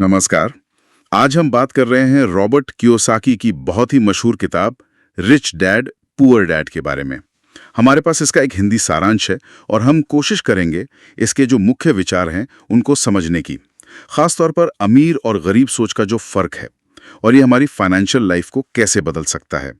नमस्कार। आज हम बात कर रहे हैं रॉबर्ट कियोसाकी की बहुत ही मशहूर किताब रिच डैड पुअर डैड के बारे में। हमारे पास इसका एक हिंदी सारांश है और हम कोशिश करेंगे इसके जो मुख्य विचार हैं उनको समझने की, खासतौर पर अमीर और गरीब सोच का जो फर्क है और ये हमारी फाइनेंशियल लाइफ को कैसे बदल सकता है।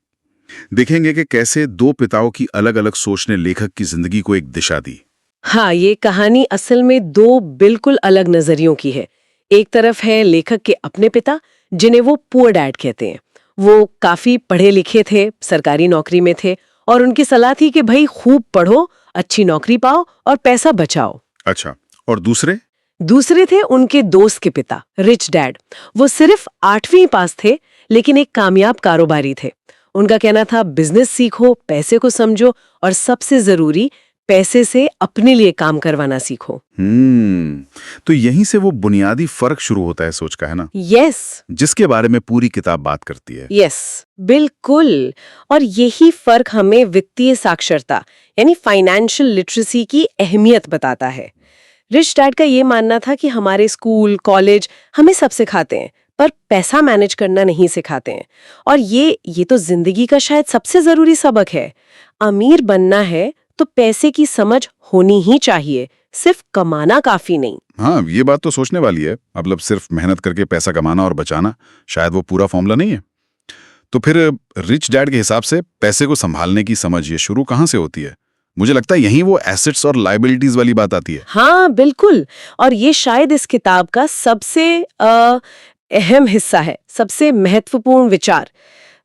देखेंगे कि कैसे दो पिताओं की अलग अलग सोच ने लेखक की जिंदगी को एक दिशा दी। हाँ, ये कहानी असल में दो बिल्कुल अलग नजरियों की है। एक तरफ है लेखक के अपने पिता, जिन्हें वो पुअर डैड कहते हैं। वो काफी पढ़े लिखे थे, सरकारी नौकरी में थे और उनकी सलाह थी कि भाई खूब पढ़ो, अच्छी नौकरी पाओ और पैसा बचाओ। अच्छा, और दूसरे थे उनके दोस्त के पिता, रिच डैड। वो सिर्फ 8वीं पास थे, लेकिन एक कामयाब कारोबारी थे। उनका कहना था बिजनेस सीखो, पैसे को समझो और सबसे जरूरी पैसे से अपने लिए काम करवाना सीखो। तो यहीं से वो बुनियादी फर्क शुरू होता है सोच का, है ना? यस, जिसके बारे में पूरी किताब बात करती है। यस, बिल्कुल। और यही फर्क हमें वित्तीय साक्षरता यानी फाइनेंशियल लिटरेसी की अहमियत बताता है। रिच डैड का ये मानना था कि हमारे स्कूल, कॉलेज हमें सब सिखाते हैं, पर पैसा मैनेज करना नहीं सिखाते हैं। और ये तो जिंदगी का शायद सबसे जरूरी सबक है। अमीर बनना है तो पैसे की समझ होनी ही चाहिए, सिर्फ कमाना काफी नहीं। हाँ, ये बात तो सोचने वाली है। मतलब सिर्फ मेहनत करके पैसा कमाना और बचाना शायद वो पूरा फॉर्मूला नहीं है। तो फिर रिच डैड के हिसाब से पैसे को संभालने की समझ ये शुरू कहाँ से होती है? मुझे लगता है यहीं वो एसेट्स और लायबिलिटीज वाली बात आती है। हाँ, बिल्कुल। और ये शायद इस किताब का सबसे अहम हिस्सा है, सबसे महत्वपूर्ण विचार।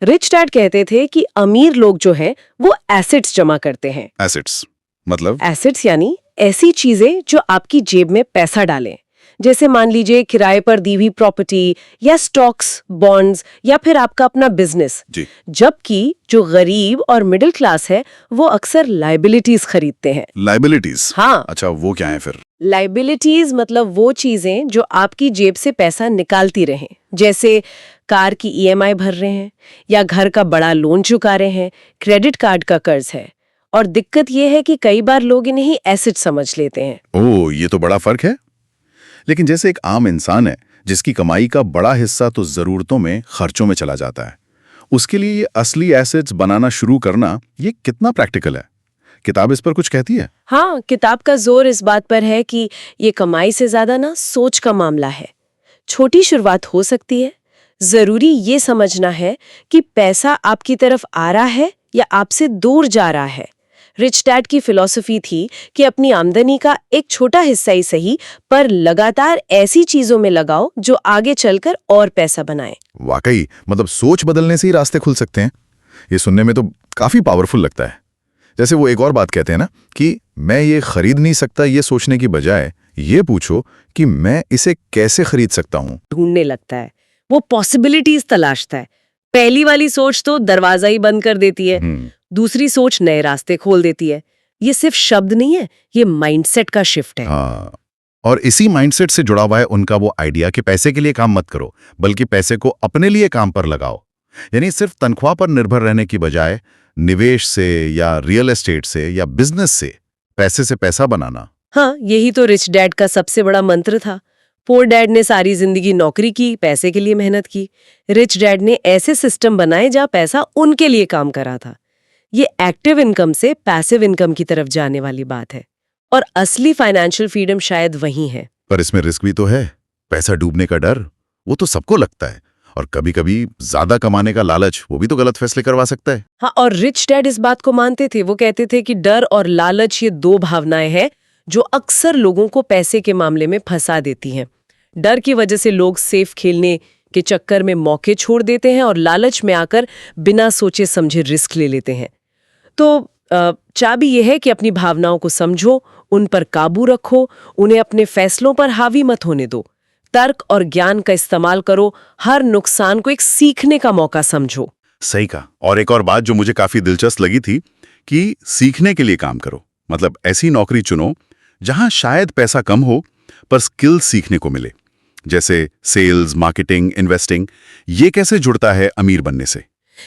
रिच डैड कहते थे कि अमीर लोग जो हैं वो एसेट्स जमा करते हैं। एसेट्स मतलब? एसेट्स यानी ऐसी चीजें जो आपकी जेब में पैसा डालें, जैसे मान लीजिए किराए पर दी हुई प्रॉपर्टी या स्टॉक्स, बॉन्ड्स या फिर आपका अपना बिजनेस। जी। जबकि जो गरीब और मिडिल क्लास है वो अक्सर लाइबिलिटीज खरीदते हैं। लायबिलिटीज? हाँ। अच्छा, वो क्या है फिर? लाइबिलिटीज मतलब वो चीजें जो आपकी जेब से पैसा निकालती रहें, जैसे कार की ईएमआई भर रहे हैं या घर का बड़ा लोन चुका रहे हैं, क्रेडिट कार्ड का कर्ज है। और दिक्कत ये है कि कई बार लोग इन्हें ही एसेट समझ लेते हैं। ओह, ये तो बड़ा फर्क है। लेकिन जैसे एक आम इंसान है जिसकी कमाई का बड़ा हिस्सा तो जरूरतों में, खर्चों में चला जाता है, उसके लिए ये असली एसेट्स बनाना शुरू करना ये कितना प्रैक्टिकल है? किताब इस पर कुछ कहती है? हाँ, किताब का जोर इस बात पर है कि ये कमाई से ज्यादा ना सोच का मामला है। छोटी शुरुआत हो सकती है। जरूरी ये समझना है कि पैसा आपकी तरफ आ रहा है या आपसे दूर जा रहा है। रिच डैड की फिलॉसफी थी कि अपनी आमदनी का एक छोटा हिस्सा ही सही, पर लगातार ऐसी चीजों में लगाओ जो आगे चलकर और पैसा बनाए। वाकई, मतलब सोच बदलने से ही रास्ते खुल सकते हैं। ये सुनने में तो काफी पावरफुल लगता है। जैसे वो एक और बात कहते हैं ना कि मैं ये खरीद नहीं सकता, ये सोचने की बजाय ये पूछो कि मैं इसे कैसे खरीद सकता हूँ। ढूंढने लगता है, वो पॉसिबिलिटीज तलाशता है। पहली वाली सोच तो दरवाजा ही बंद कर देती है, दूसरी सोच नए रास्ते खोल देती है। ये सिर्फ शब्द नहीं है, ये माइंडसेट का शिफ्ट है। हाँ, और इसी माइंडसेट से जुड़ा हुआ है उनका वो आइडिया कि पैसे के लिए काम मत करो, बल्कि पैसे को अपने लिए काम पर लगाओ। यानी सिर्फ तनख्वाह पर निर्भर रहने की बजाय निवेश से या रियल एस्टेट से या बिजनेस से पैसे पैसा बनाना। हाँ, यही तो रिच डैड का सबसे बड़ा मंत्र था। पुअर डैड ने सारी जिंदगी नौकरी की, पैसे के लिए मेहनत की। रिच डैड ने ऐसे सिस्टम बनाए जहां पैसा उनके लिए काम करा था। ये एक्टिव इनकम से पैसिव इनकम की तरफ जाने वाली बात है। और असली फाइनेंशियल फ्रीडम शायद वही है। पर इसमें रिस्क भी तो है। पैसा डूबने का डर, वो तो सबको लगता है। और कभी-कभी ज्यादा कमाने का लालच, वो भी तो गलत फैसले करवा सकता है। हाँ, और रिच डैड इस बात को मानते थे। वो कहते थे कि डर और लालच ये दो भावनाएं हैं जो अक्सर लोगों को पैसे के मामले में फंसा देती हैं। डर की वजह से लोग सेफ खेलने के चक्कर में मौके छोड़ देते हैं और लालच में आकर बिना सोचे समझे रिस्क ले लेते हैं। तो चाबी यह है कि अपनी भावनाओं को समझो, उन पर काबू रखो, उन्हें अपने फैसलों पर हावी मत होने दो। तर्क और ज्ञान का इस्तेमाल करो, हर नुकसान को एक सीखने का मौका समझो। सही कहा। और एक और बात जो मुझे काफी दिलचस्प लगी थी कि सीखने के लिए काम करो। मतलब ऐसी नौकरी चुनो जहां शायद पैसा कम हो पर स्किल सीखने को मिले, जैसे सेल्स, मार्केटिंग, इन्वेस्टिंग। ये कैसे जुड़ता है अमीर बनने से?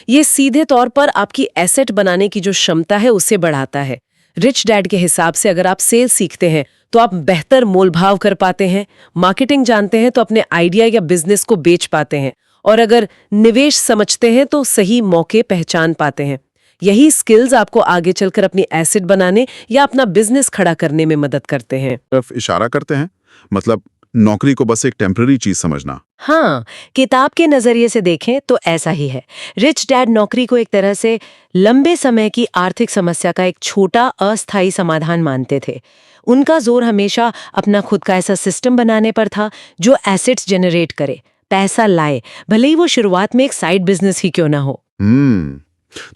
ये सीधे तौर पर आपकी एसेट बनाने की जो क्षमता है उसे बढ़ाता है। रिच डैड के हिसाब से अगर आप सेल्स सीखते हैं तो आप बेहतर मोलभाव कर पाते हैं, मार्केटिंग जानते हैं तो अपने आइडिया या बिजनेस को बेच पाते हैं, और अगर निवेश समझते हैं तो सही मौके पहचान पाते हैं। यही स्किल्स आपको आगे चलकर अपनी एसेट बनाने या अपना बिजनेस खड़ा करने में मदद करते हैं। तरफ इशारा करते हैं, मतलब नौकरी को बस एक टेम्पररी चीज समझना। हाँ, किताब के नजरिए से देखें तो ऐसा ही है। रिच डैड नौकरी को एक तरह से लंबे समय की आर्थिक समस्या का एक छोटा अस्थायी समाधान मानते थे। उनका जोर हमेशा अपना खुद का ऐसा सिस्टम बनाने पर था जो एसेट्स जनरेट करे, पैसा लाए, भले ही वो शुरुआत में एक साइड बिजनेस ही क्यों ना हो।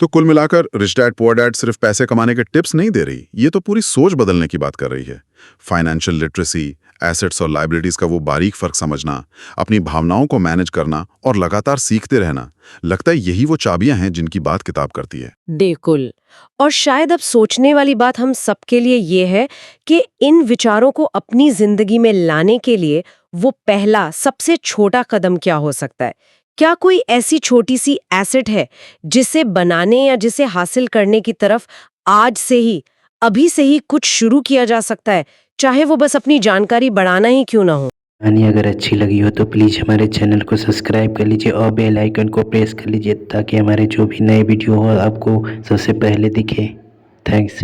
तो कुल मिलाकर रिच डैड पुअर डैड सिर्फ पैसे कमाने के टिप्स नहीं दे रही, ये तो पूरी सोच बदलने की बात कर रही है। फाइनेंशियल लिटरेसी, एसेट्स और लायबिलिटीज का वो बारीक फर्क समझना, अपनी भावनाओं को मैनेज करना और लगातार सीखते रहना, लगता है यही वो चाबियां हैं जिनकी बात किताब करती है। बिल्कुल। और शायद अब सोचने वाली बात हम सबके लिए ये है कि इन विचारों को अपनी जिंदगी में लाने के लिए वो पहला सबसे छोटा कदम क्या हो सकता है। क्या कोई ऐसी छोटी सी एसेट है जिसे बनाने या जिसे हासिल करने की तरफ आज से ही, अभी से ही कुछ शुरू किया जा सकता है, चाहे वो बस अपनी जानकारी बढ़ाना ही क्यों ना हो। कहानी अगर अच्छी लगी हो तो प्लीज़ हमारे चैनल को सब्सक्राइब कर लीजिए और बेल आइकन को प्रेस कर लीजिए ताकि हमारे जो भी नए वीडियो हो आपको सबसे पहले दिखे। थैंक्स।